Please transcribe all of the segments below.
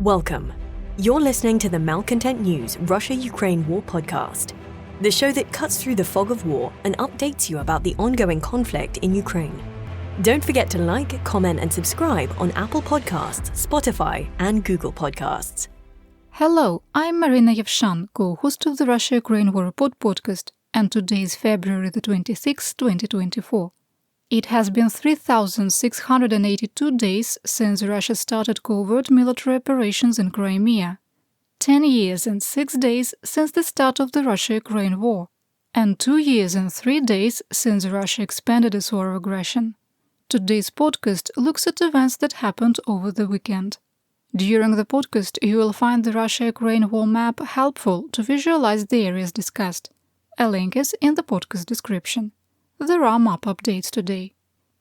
Welcome. You're listening to the Malcontent News Russia-Ukraine War podcast, the show that cuts through the fog of war and updates you about the ongoing conflict in Ukraine. Don't forget to like, comment, and subscribe on Apple Podcasts, Spotify, and Google Podcasts. Hello, I'm Marina Yevshan, co-host of the Russia-Ukraine War Report podcast, and today is February the 26th, 2024. It has been 3,682 days since Russia started covert military operations in Crimea, 10 years and 6 days since the start of the Russia-Ukraine war, and 2 years and 3 days since Russia expanded its war of aggression. Today's podcast looks at events that happened over the weekend. During the podcast, you will find the Russia-Ukraine war map helpful to visualize the areas discussed. A link is in the podcast description. There are map updates today.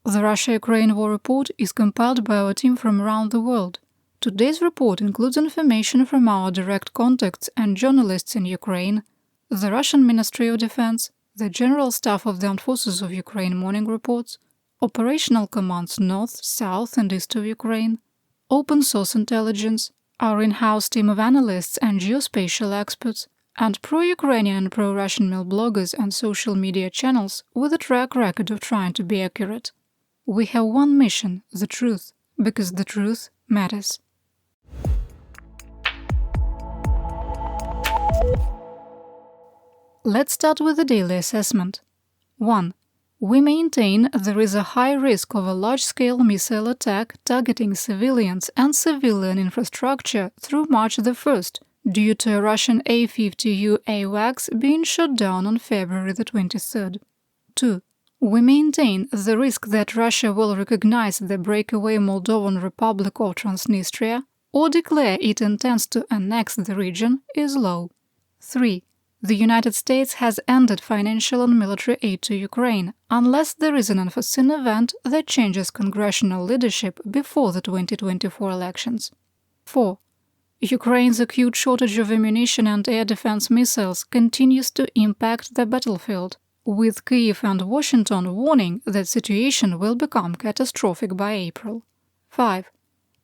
The Russia-Ukraine War Report is compiled by our team from around the world. Today's report includes information from our direct contacts and journalists in Ukraine, the Russian Ministry of Defense, the General Staff of the Armed Forces of Ukraine morning reports, operational commands north, south and east of Ukraine, open source intelligence, our in-house team of analysts and geospatial experts, and pro-Ukrainian and pro-Russian mail bloggers and social media channels with a track record of trying to be accurate. We have one mission, the truth, because the truth matters. Let's start with the daily assessment. 1. We maintain there is a high risk of a large-scale missile attack targeting civilians and civilian infrastructure through March the 1st, due to a Russian A-50U AWACS being shot down on February the 23rd. 2. We maintain the risk that Russia will recognize the breakaway Moldovan Republic of Transnistria or declare it intends to annex the region is low. 3. The United States has ended financial and military aid to Ukraine unless there is an unforeseen event that changes congressional leadership before the 2024 elections. 4. Ukraine's acute shortage of ammunition and air defense missiles continues to impact the battlefield, with Kyiv and Washington warning that situation will become catastrophic by April. 5.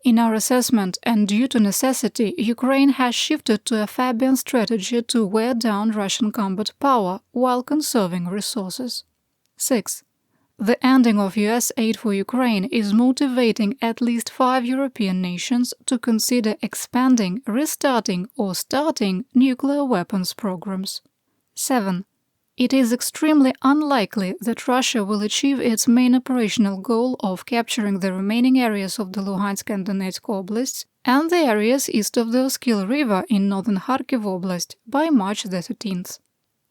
In our assessment, and due to necessity, Ukraine has shifted to a Fabian strategy to wear down Russian combat power while conserving resources. 6. The ending of US aid for Ukraine is motivating at least 5 European nations to consider expanding, restarting, or starting nuclear weapons programs. 7. It is extremely unlikely that Russia will achieve its main operational goal of capturing the remaining areas of the Luhansk and Donetsk oblasts and the areas east of the Oskil River in northern Kharkiv Oblast by March the 13th.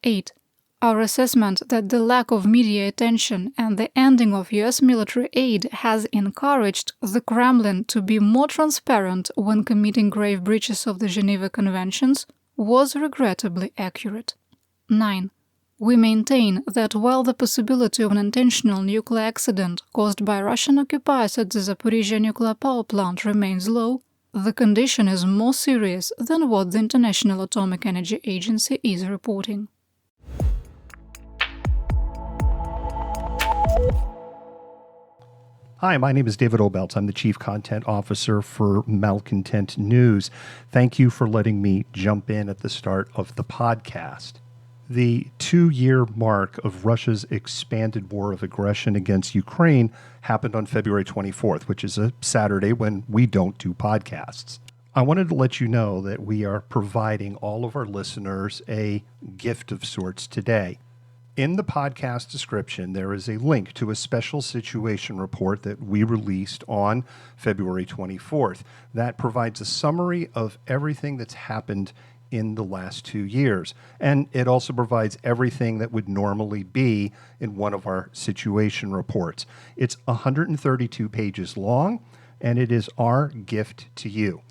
8. Our assessment that the lack of media attention and the ending of US military aid has encouraged the Kremlin to be more transparent when committing grave breaches of the Geneva Conventions was regrettably accurate. 9. We maintain that while the possibility of an intentional nuclear accident caused by Russian occupiers at the Zaporizhzhia nuclear power plant remains low, the condition is more serious than what the International Atomic Energy Agency is reporting. Hi, my name is David Obelcz. I'm the Chief Content Officer for Malcontent News. Thank you for letting me jump in at the start of the podcast. The 2-year mark of Russia's expanded war of aggression against Ukraine happened on February 24th, which is a Saturday when we don't do podcasts. I wanted to let you know that we are providing all of our listeners a gift of sorts today. In the podcast description, there is a link to a special situation report that we released on February 24th that provides a summary of everything that's happened in the last 2 years. And it also provides everything that would normally be in one of our situation reports. It's 132 pages long, and it is our gift to you.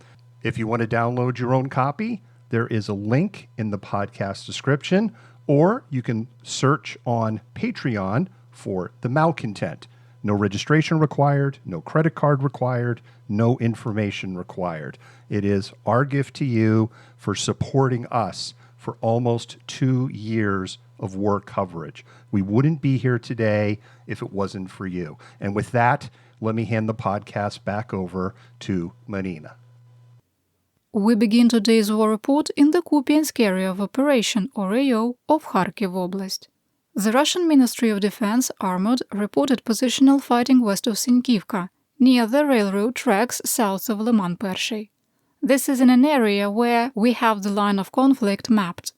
If you want to download your own copy, there is a link in the podcast description, or you can search on Patreon for the Malcontent. No registration required, no credit card required, no information required. It is our gift to you for supporting us for almost 2 years of war coverage. We wouldn't be here today if it wasn't for you. And with that, let me hand the podcast back over to Marina. We begin today's war report in the Kupiansk area of operation, or AO, of Kharkiv Oblast. The Russian Ministry of Defense Armored reported positional fighting west of Sinkivka, near the railroad tracks south of Liman Pershey. This is in an area where we have the line of conflict mapped.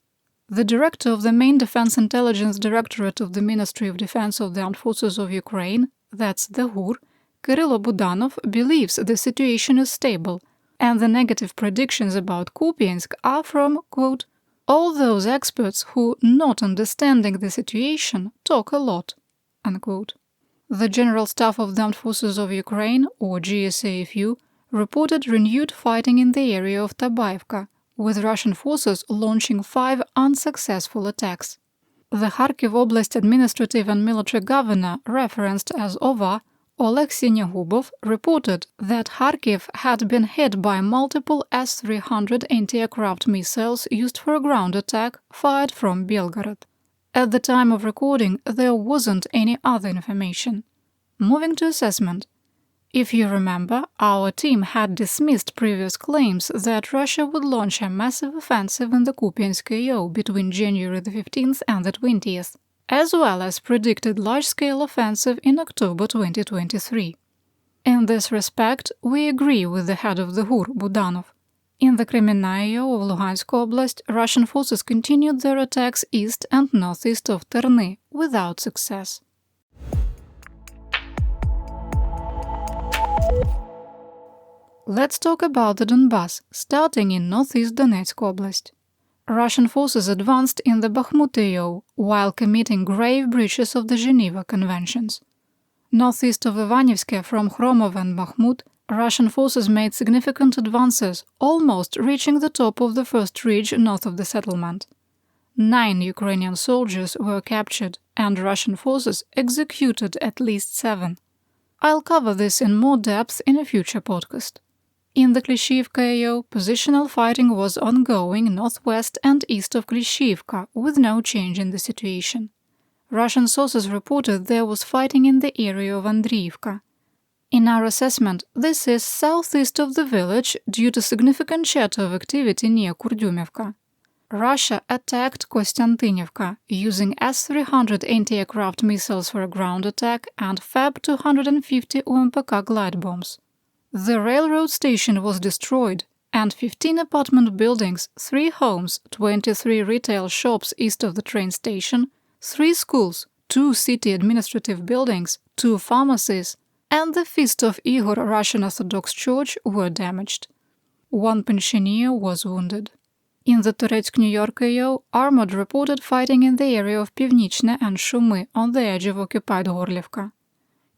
The director of the main Defense Intelligence Directorate of the Ministry of Defense of the Armed Forces of Ukraine, that's the HUR, Kyrylo Budanov, believes the situation is stable, and the negative predictions about Kupiansk are from, quote, all those experts who, not understanding the situation, talk a lot, unquote. The General Staff of the Armed Forces of Ukraine, or GSAFU, reported renewed fighting in the area of Tabaivka, with Russian forces launching 5 unsuccessful attacks. The Kharkiv Oblast administrative and military governor, referenced as OVA, Oleksiy Negubov, reported that Kharkiv had been hit by multiple S-300 anti-aircraft missiles used for a ground attack fired from Belgorod. At the time of recording, there wasn't any other information. Moving to assessment. If you remember, our team had dismissed previous claims that Russia would launch a massive offensive in the Kupiansk AO between January the 15th and the 20th, as well as predicted large-scale offensive in October 2023. In this respect, we agree with the head of the HUR, Budanov. In the Crimea AO of Luhansk Oblast, Russian forces continued their attacks east and northeast of Terny without success. Let's talk about the Donbas, starting in northeast Donetsk Oblast. Russian forces advanced in the Bakhmut AO while committing grave breaches of the Geneva Conventions. Northeast of Ivanivsk, from Khromov and Bakhmut, Russian forces made significant advances, almost reaching the top of the first ridge north of the settlement. 9 Ukrainian soldiers were captured, and Russian forces executed at least 7. I'll cover this in more depth in a future podcast. In the Klishchiivka AO, positional fighting was ongoing northwest and east of Klishchiivka, with no change in the situation. Russian sources reported there was fighting in the area of Andriivka. In our assessment, this is southeast of the village due to significant Chertov activity near Kurdyumivka. Russia attacked Kostantinivka using S-300 anti-aircraft missiles for a ground attack and Fab-250 UMPK glide bombs. The railroad station was destroyed, and 15 apartment buildings, 3 homes, 23 retail shops east of the train station, 3 schools, 2 city administrative buildings, 2 pharmacies, and the Feast of Igor Russian Orthodox Church were damaged. 1 pensioner was wounded. In the Donetsk, New York AO, Armored reported fighting in the area of Pivnichne and Shumy on the edge of occupied Gorlivka.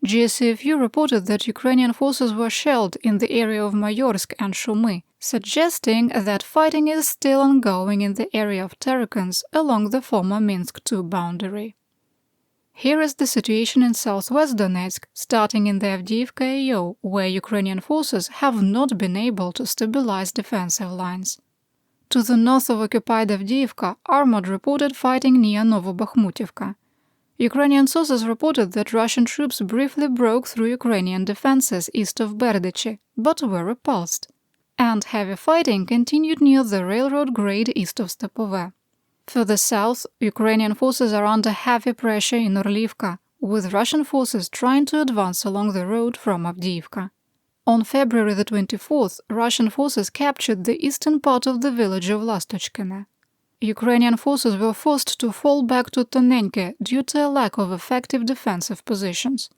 GSAFU reported that Ukrainian forces were shelled in the area of Mayorsk and Shumy, suggesting that fighting is still ongoing in the area of Terekans along the former Minsk II boundary. Here is the situation in southwest Donetsk, starting in the Avdiivka AO, where Ukrainian forces have not been able to stabilize defensive lines. To the north of occupied Avdiivka, Armored reported fighting near Novobakhmutivka. Ukrainian sources reported that Russian troops briefly broke through Ukrainian defenses east of Berdychi, but were repulsed. And heavy fighting continued near the railroad grade east of Stepove. Further south, Ukrainian forces are under heavy pressure in Orlivka, with Russian forces trying to advance along the road from Avdiivka. On February the 24th, Russian forces captured the eastern part of the village of Lastochkina. Ukrainian forces were forced to fall back to Tonenke due to a lack of effective defensive positions.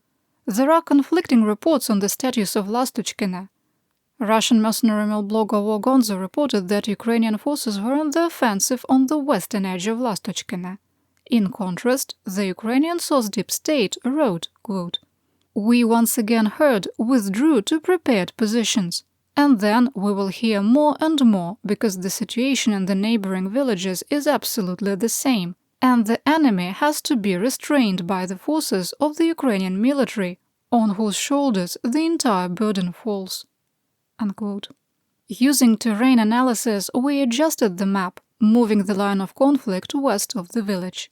There are conflicting reports on the status of Lastochkina. Russian mercenary mail blogger Wogonzo reported that Ukrainian forces were on the offensive on the western edge of Lastochkina. In contrast, the Ukrainian source Deep State wrote, quote, "We once again withdrew to prepared positions. And then we will hear more and more because the situation in the neighboring villages is absolutely the same, and the enemy has to be restrained by the forces of the Ukrainian military, on whose shoulders the entire burden falls." Unquote. Using terrain analysis, we adjusted the map, moving the line of conflict west of the village.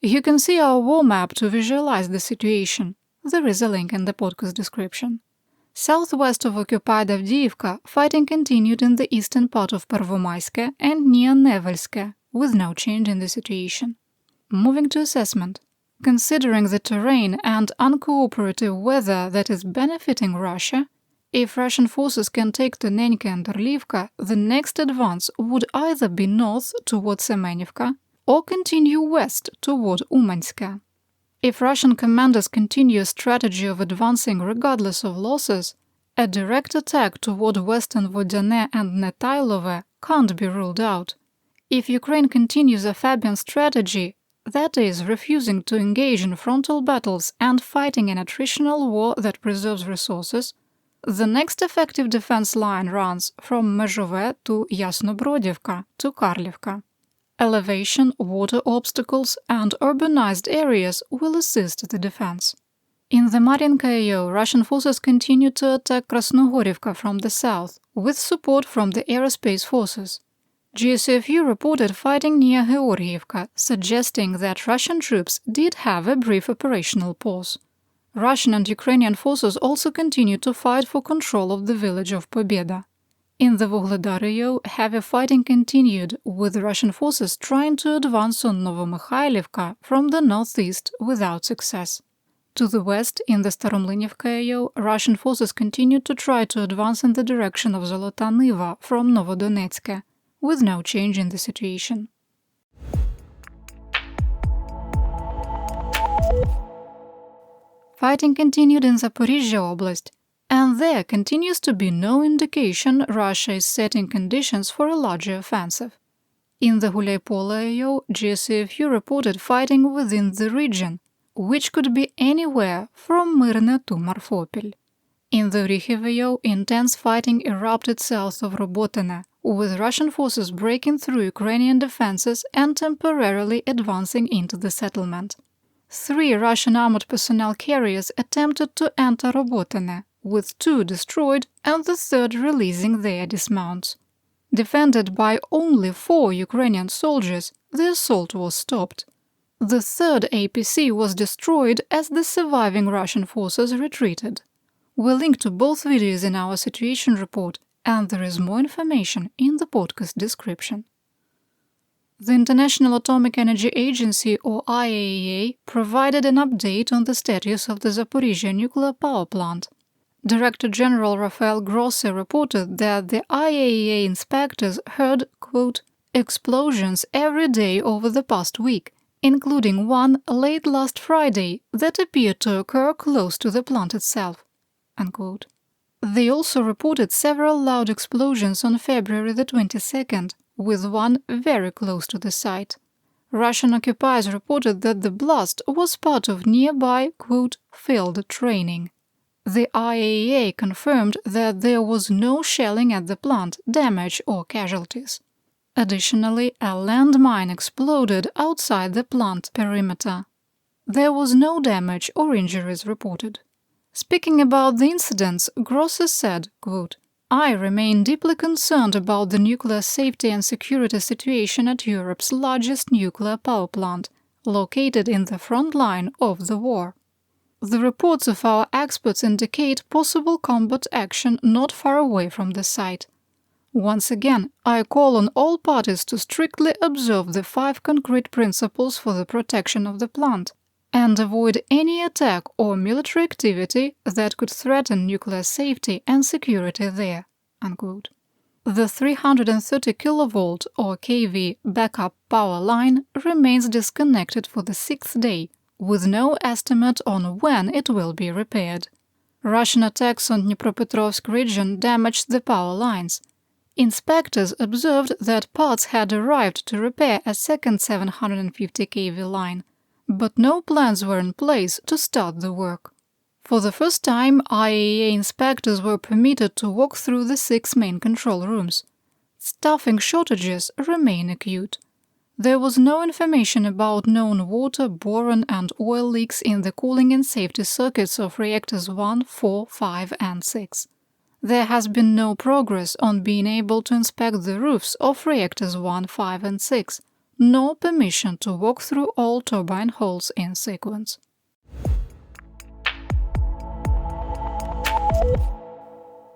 You can see our war map to visualize the situation. There is a link in the podcast description. Southwest of occupied Avdiivka, fighting continued in the eastern part of Pervomaiske and near Nevelske, with no change in the situation. Moving to assessment. Considering the terrain and uncooperative weather that is benefiting Russia, if Russian forces can take Tonenka and Orlivka, the next advance would either be north toward Semenivka or continue west toward Umanska. If Russian commanders continue a strategy of advancing regardless of losses, a direct attack toward western Vodyane and Netailove can't be ruled out. If Ukraine continues a Fabian strategy, that is, refusing to engage in frontal battles and fighting an attritional war that preserves resources, the next effective defense line runs from Mezhove to Yasnobrodivka to Karlivka. Elevation, water obstacles, and urbanized areas will assist the defense. In the Marinka AO, Russian forces continue to attack Krasnogorivka from the south, with support from the aerospace forces. GSFU reported fighting near Georgievka, suggesting that Russian troops did have a brief operational pause. Russian and Ukrainian forces also continue to fight for control of the village of Pobeda. In the Vuhledar AO, heavy fighting continued, with Russian forces trying to advance on Novomykhailivka from the northeast without success. To the west, in the Staromlynivka AO, Russian forces continued to try to advance in the direction of Zolota Niva from Novodonetsk, with no change in the situation. Fighting continued in Zaporizhzhia Oblast, and there continues to be no indication Russia is setting conditions for a larger offensive. In the Gulyaipolo AO, GSFU reported fighting within the region, which could be anywhere from Marina to Marfopil. In the Rykhiv AO, intense fighting erupted south of Robotine, with Russian forces breaking through Ukrainian defenses and temporarily advancing into the settlement. 3 Russian armored personnel carriers attempted to enter Robotine, with 2 destroyed and the 3rd releasing their dismounts. Defended by only 4 Ukrainian soldiers, the assault was stopped. The 3rd APC was destroyed as the surviving Russian forces retreated. We'll link to both videos in our situation report, and there is more information in the podcast description. The International Atomic Energy Agency, or IAEA, provided an update on the status of the Zaporizhzhia nuclear power plant. Director General Rafael Grossi reported that the IAEA inspectors heard, quote, explosions every day over the past week, including one late last Friday that appeared to occur close to the plant itself, unquote. They also reported several loud explosions on February the 22nd, with one very close to the site. Russian occupiers reported that the blast was part of nearby, quote, field training. The IAEA confirmed that there was no shelling at the plant, damage or casualties. Additionally, a landmine exploded outside the plant perimeter. There was no damage or injuries reported. Speaking about the incidents, Grossi said, quote, I remain deeply concerned about the nuclear safety and security situation at Europe's largest nuclear power plant, located in the front line of the war. The reports of our experts indicate possible combat action not far away from the site. Once again, I call on all parties to strictly observe the 5 concrete principles for the protection of the plant and avoid any attack or military activity that could threaten nuclear safety and security there, unquote. The 330 kV or kV backup power line remains disconnected for the 6th day, with no estimate on when it will be repaired. Russian attacks on Dnipropetrovsk region damaged the power lines. Inspectors observed that parts had arrived to repair a second 750 kV line, but no plans were in place to start the work. For the first time, IAEA inspectors were permitted to walk through the 6 main control rooms. Staffing shortages remain acute. There was no information about known water, boron and oil leaks in the cooling and safety circuits of reactors 1, 4, 5 and 6. There has been no progress on being able to inspect the roofs of reactors 1, 5 and 6, nor permission to walk through all turbine holes in sequence.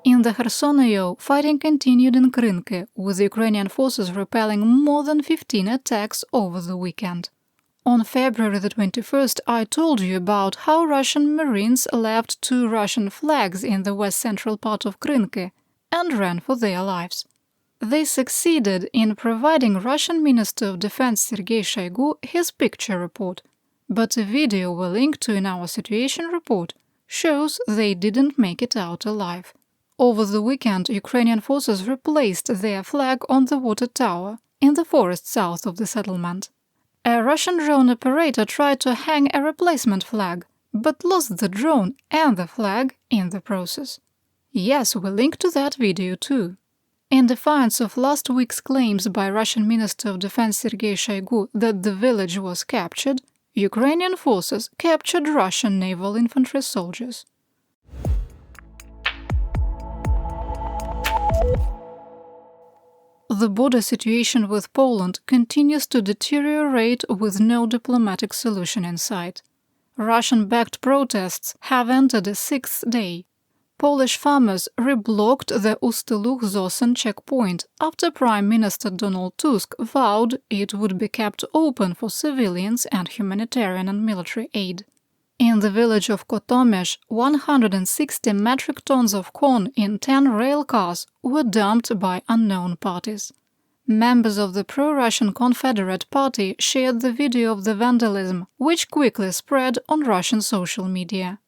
In the Kherson AO, fighting continued in Krinky, with Ukrainian forces repelling more than 15 attacks over the weekend. On February the 21st, I told you about how Russian Marines left 2 Russian flags in the west-central part of Krinky and ran for their lives. They succeeded in providing Russian Minister of Defense Sergei Shoigu his picture report, but a video we link to in our situation report shows they didn't make it out alive. Over the weekend, Ukrainian forces replaced their flag on the water tower in the forest south of the settlement. A Russian drone operator tried to hang a replacement flag, but lost the drone and the flag in the process. Yes, we link to that video too. In defiance of last week's claims by Russian Minister of Defense Sergei Shoigu that the village was captured, Ukrainian forces captured Russian naval infantry soldiers. The border situation with Poland continues to deteriorate with no diplomatic solution in sight. Russian-backed protests have entered a 6th day. Polish farmers reblocked the Ustluch-Zosen checkpoint after Prime Minister Donald Tusk vowed it would be kept open for civilians and humanitarian and military aid. In the village of Kotomezh, 160 metric tons of corn in 10 rail cars were dumped by unknown parties. Members of the pro-Russian Confederate Party shared the video of the vandalism, which quickly spread on Russian social media.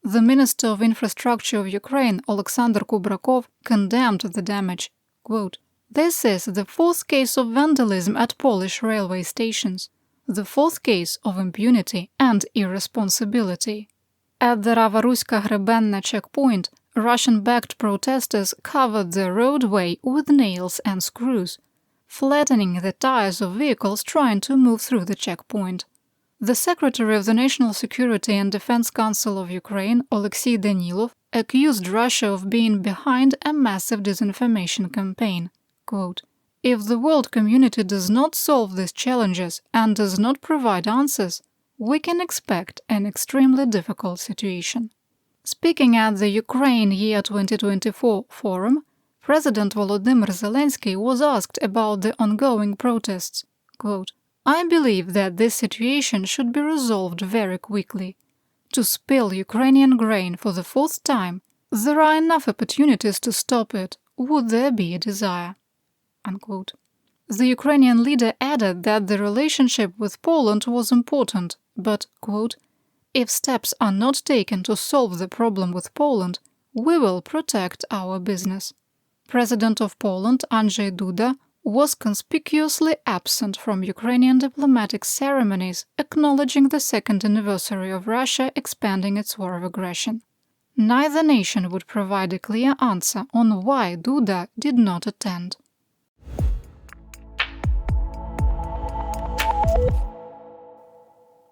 The Minister of Infrastructure of Ukraine, Oleksandr Kubrakov, condemned the damage. Quote, "This is the 4th case of vandalism at Polish railway stations, the 4th case of impunity and irresponsibility." At the Rawaruska-Hrebenne checkpoint, Russian-backed protesters covered the roadway with nails and screws, flattening the tires of vehicles trying to move through the checkpoint. The Secretary of the National Security and Defense Council of Ukraine, Oleksiy Danilov, accused Russia of being behind a massive disinformation campaign. Quote, "If the world community does not solve these challenges and does not provide answers, we can expect an extremely difficult situation." Speaking at the Ukraine Year 2024 forum, President Volodymyr Zelensky was asked about the ongoing protests. Quote, "I believe that this situation should be resolved very quickly. To spill Ukrainian grain for the 4th time, there are enough opportunities to stop it, would there be a desire." Unquote. The Ukrainian leader added that the relationship with Poland was important, but, quote, "If steps are not taken to solve the problem with Poland, we will protect our business." President of Poland, Andrzej Duda, was conspicuously absent from Ukrainian diplomatic ceremonies acknowledging the 2nd anniversary of Russia expanding its war of aggression. Neither nation would provide a clear answer on why Duda did not attend.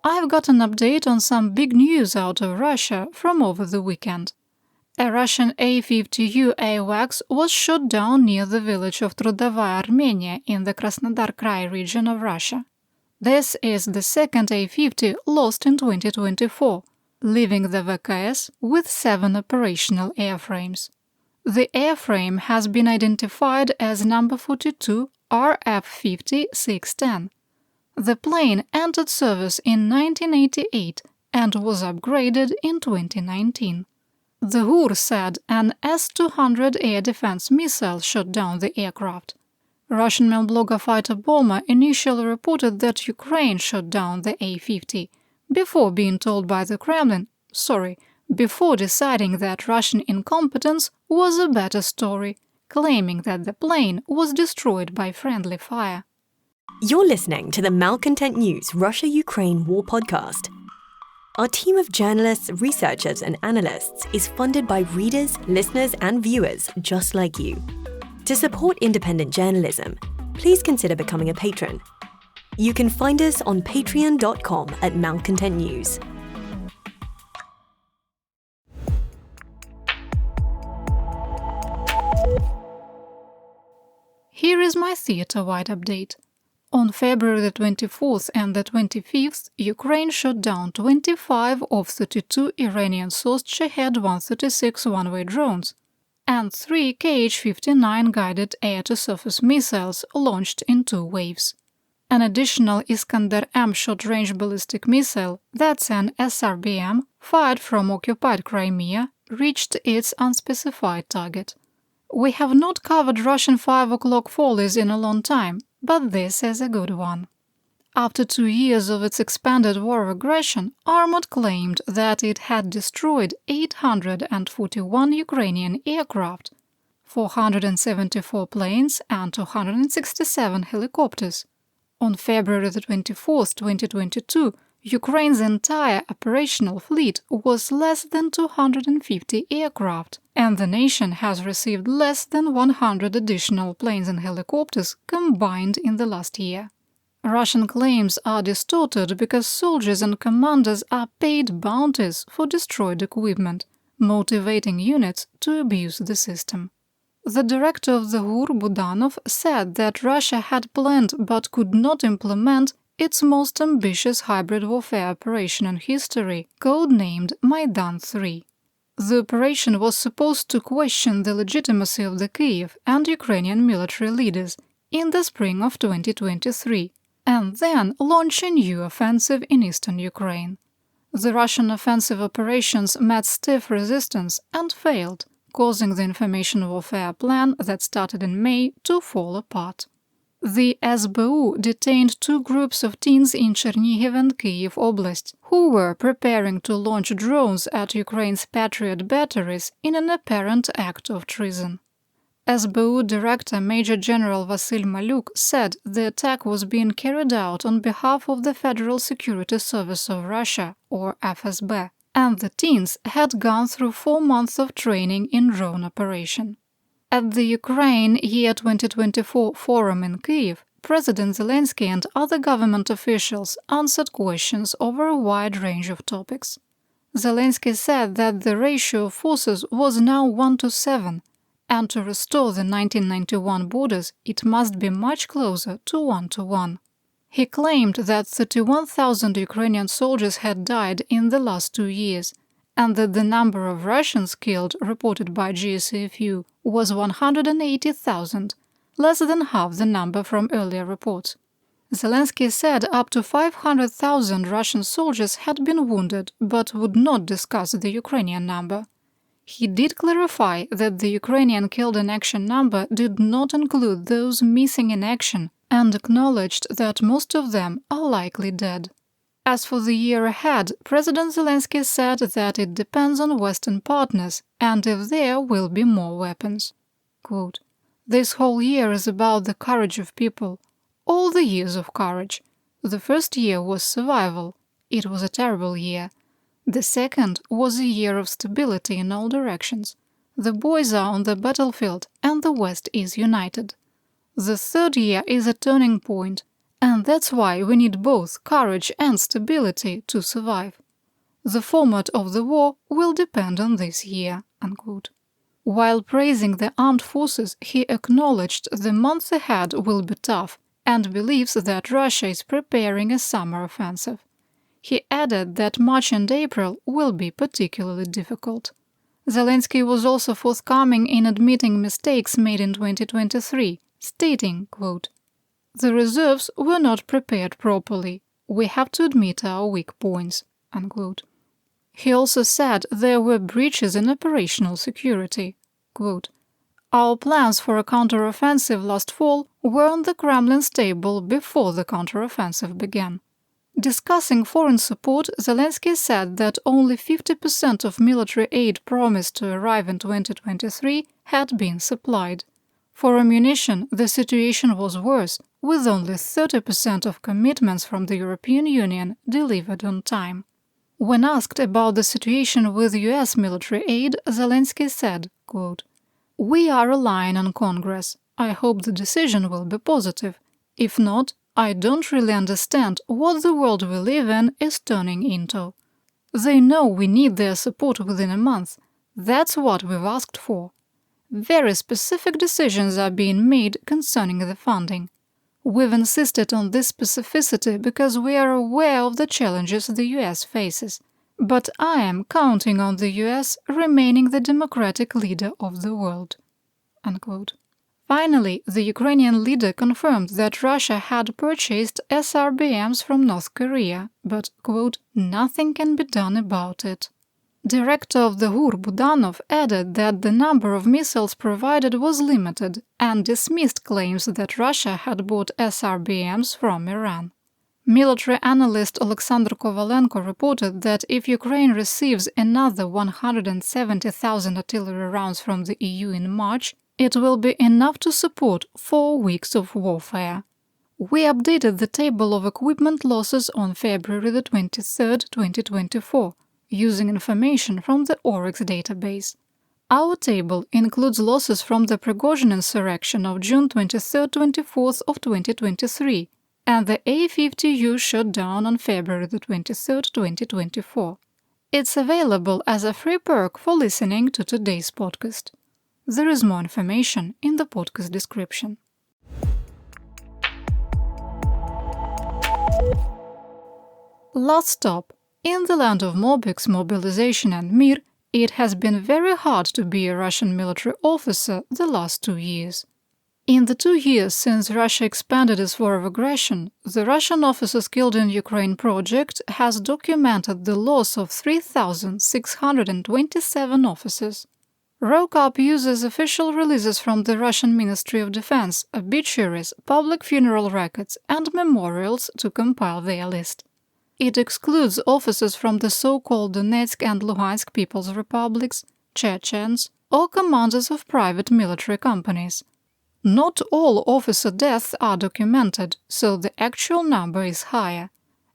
I've got an update on some big news out of Russia from over the weekend. A Russian A-50U AWACS was shot down near the village of Trudovaya Armenia in the Krasnodar Krai region of Russia. This is the 2nd A-50 lost in 2024, leaving the VKS with 7 operational airframes. The airframe has been identified as number 42 RF-50-610. The plane entered service in 1988 and was upgraded in 2019. The GUR said an S-200 air defense missile shot down the aircraft. Russian Melblogger fighter bomber initially reported that Ukraine shot down the A-50, before being told by the Kremlin, before deciding that Russian incompetence was a better story, claiming that the plane was destroyed by friendly fire. You're listening to the Malcontent News Russia-Ukraine War Podcast. Our team of journalists, researchers, and analysts is funded by readers, listeners, and viewers just like you. To support independent journalism, please consider becoming a patron. You can find us on patreon.com/Malcontent News. Here is my theater-wide update. On February the 24th and the 25th, Ukraine shot down 25 of 32 Iranian-sourced Shahed 136 one-way drones and 3 Kh-59 guided air-to-surface missiles launched in 2 waves. An additional Iskander-M short-range ballistic missile, that's an SRBM, fired from occupied Crimea, reached its unspecified target. We have not covered Russian 5 o'clock volleys in a long time, but this is a good one. After 2 years of its expanded war of aggression, Armat claimed that it had destroyed 841 Ukrainian aircraft, 474 planes and 267 helicopters. On February 24, 2022, Ukraine's entire operational fleet was less than 250 aircraft, and the nation has received less than 100 additional planes and helicopters combined in the last year. Russian claims are distorted because soldiers and commanders are paid bounties for destroyed equipment, motivating units to abuse the system. The director of the GUR, Budanov, said that Russia had planned but could not implement its most ambitious hybrid warfare operation in history, codenamed Maidan 3. The operation was supposed to question the legitimacy of the Kyiv and Ukrainian military leaders in the spring of 2023, and then launch a new offensive in eastern Ukraine. The Russian offensive operations met stiff resistance and failed, causing the information warfare plan that started in May to fall apart. The SBU detained 2 groups of teens in Chernihiv and Kyiv Obelcz who were preparing to launch drones at Ukraine's Patriot batteries in an apparent act of treason. SBU Director Major General Vasyl Maluk said the attack was being carried out on behalf of the Federal Security Service of Russia, or FSB, and the teens had gone through 4 months of training in drone operation. At the Ukraine Year 2024 forum in Kyiv, President Zelensky and other government officials answered questions over a wide range of topics. Zelensky said that the ratio of forces was now 1:7, and to restore the 1991 borders it must be much closer to 1:1. He claimed that 31,000 Ukrainian soldiers had died in the last 2 years, and that the number of Russians killed reported by GSAFU was 180,000, less than half the number from earlier reports. Zelensky said up to 500,000 Russian soldiers had been wounded, but would not discuss the Ukrainian number. He did clarify that the Ukrainian killed in action number did not include those missing in action, and acknowledged that most of them are likely dead. As for the year ahead, President Zelensky said that it depends on Western partners and if there will be more weapons. Quote, "This whole year is about the courage of people. All the years of courage. The first year was survival. It was a terrible year. The second was a year of stability in all directions. The boys are on the battlefield and the West is united. The third year is a turning point, and that's why we need both courage and stability to survive. The format of the war will depend on this year." Unquote. While praising the armed forces, he acknowledged the months ahead will be tough and believes that Russia is preparing a summer offensive. He added that March and April will be particularly difficult. Zelensky was also forthcoming in admitting mistakes made in 2023, stating, quote, "The reserves were not prepared properly. We have to admit our weak points." Unquote. He also said there were breaches in operational security. Quote, "Our plans for a counteroffensive last fall were on the Kremlin's table before the counteroffensive began." Discussing foreign support, Zelensky said that only 50% of military aid promised to arrive in 2023 had been supplied. For ammunition, the situation was worse, with only 30% of commitments from the European Union delivered on time. When asked about the situation with US military aid, Zelensky said, quote, "We are relying on Congress. I hope the decision will be positive. If not, I don't really understand what the world we live in is turning into. They know we need their support within a month. That's what we've asked for. Very specific decisions are being made concerning the funding. We've insisted on this specificity because we are aware of the challenges the US faces, but I am counting on the US remaining the democratic leader of the world." Unquote. Finally, the Ukrainian leader confirmed that Russia had purchased SRBMs from North Korea, but, quote, "nothing can be done about it." Director of the GUR Budanov added that the number of missiles provided was limited and dismissed claims that Russia had bought SRBMs from Iran. Military analyst Alexander Kovalenko reported that if Ukraine receives another 170,000 artillery rounds from the EU in March, it will be enough to support 4 weeks of warfare. We updated the table of equipment losses on February 23, 2024, using information from the Oryx database. Our table includes losses from the Prigozhin insurrection of June 23-24 of 2023 and the A-50U shutdown on February 23, 2024. It's available as a free perk for listening to today's podcast. There is more information in the podcast description. Last stop. In the land of Mobiks, Mobilization and Mir, it has been very hard to be a Russian military officer the last 2 years. In the 2 years since Russia expanded its war of aggression, the Russian Officers Killed in Ukraine project has documented the loss of 3,627 officers. ROCAP uses official releases from the Russian Ministry of Defense, obituaries, public funeral records, and memorials to compile their list. It excludes officers from the so-called Donetsk and Luhansk People's Republics, Chechens, or commanders of private military companies. Not all officer deaths are documented, so the actual number is higher.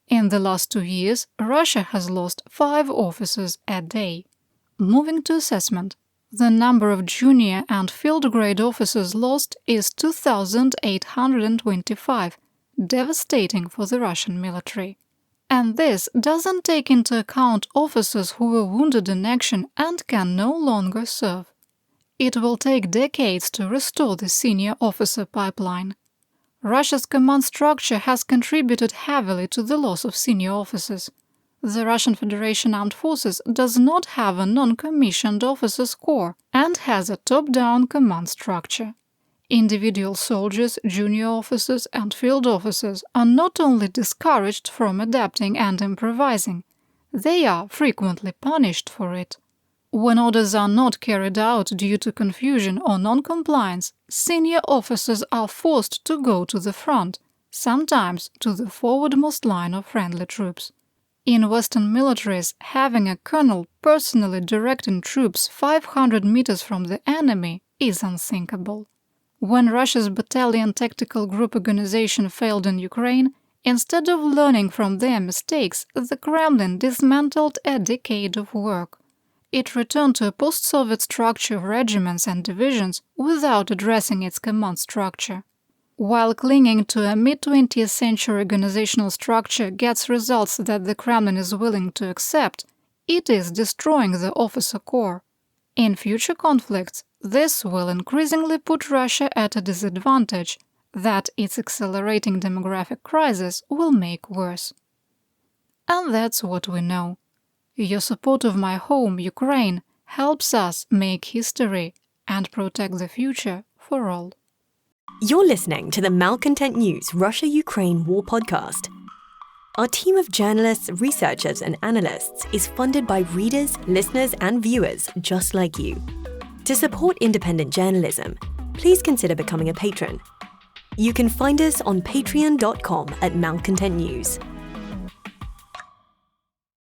In the last 2 years, Russia has lost 5 officers a day. Moving to assessment. The number of junior and field-grade officers lost is 2,825, devastating for the Russian military. And this doesn't take into account officers who were wounded in action and can no longer serve. It will take decades to restore the senior officer pipeline. Russia's command structure has contributed heavily to the loss of senior officers. The Russian Federation Armed Forces does not have a non-commissioned officers corps and has a top-down command structure. Individual soldiers, junior officers, and field officers are not only discouraged from adapting and improvising, they are frequently punished for it. When orders are not carried out due to confusion or non-compliance, senior officers are forced to go to the front, sometimes to the forwardmost line of friendly troops. In Western militaries, having a colonel personally directing troops 500 meters from the enemy is unthinkable. When Russia's battalion tactical group organization failed in Ukraine, instead of learning from their mistakes, the Kremlin dismantled a decade of work. It returned to a post-Soviet structure of regiments and divisions without addressing its command structure. While clinging to a mid-20th century organizational structure gets results that the Kremlin is willing to accept, it is destroying the officer corps. In future conflicts, this will increasingly put Russia at a disadvantage that its accelerating demographic crisis will make worse. And that's what we know. Your support of my home, Ukraine, helps us make history and protect the future for all. You're listening to the Malcontent News Russia-Ukraine War Podcast. Our team of journalists, researchers, and analysts is funded by readers, listeners, and viewers just like you. To support independent journalism, please consider becoming a patron. You can find us on patreon.com@malcontentnews.